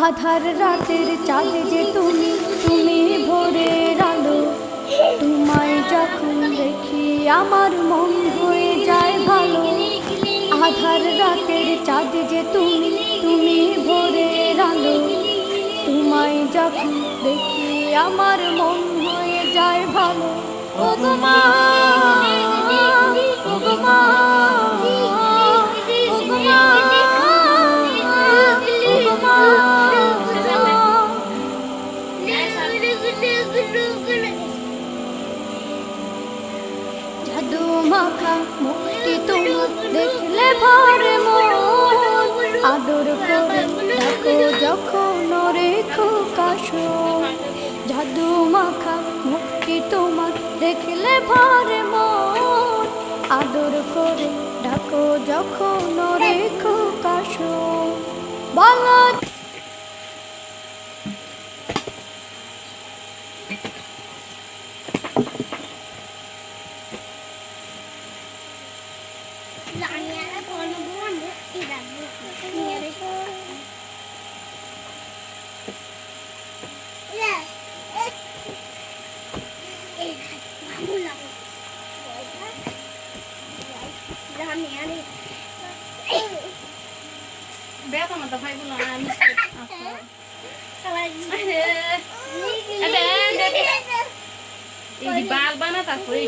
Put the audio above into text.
আধার রাতের চাঁদ যে তুমি তুমি ভোরের আলো তোমায় যখন দেখি আমার মন হয়ে যায় ভালো আধার রাতের চাঁদ যে তুমি তুমি ভোরের আলো তোমায় যখন দেখি আমার মন হয়ে যায় ভালো ও গো মা ও গো মা ও গো মা ও গো মা জাদু মাখা মুখটি তোমার দেখলে ভরে মন আদর করে ডাকো যখন রেখো কাশো জাদু মাখা মুখটি তোমার দেখলে ভরে মন আদর করে ডাকো যখন রেখো কাশো বলো বাল বানা তারপরে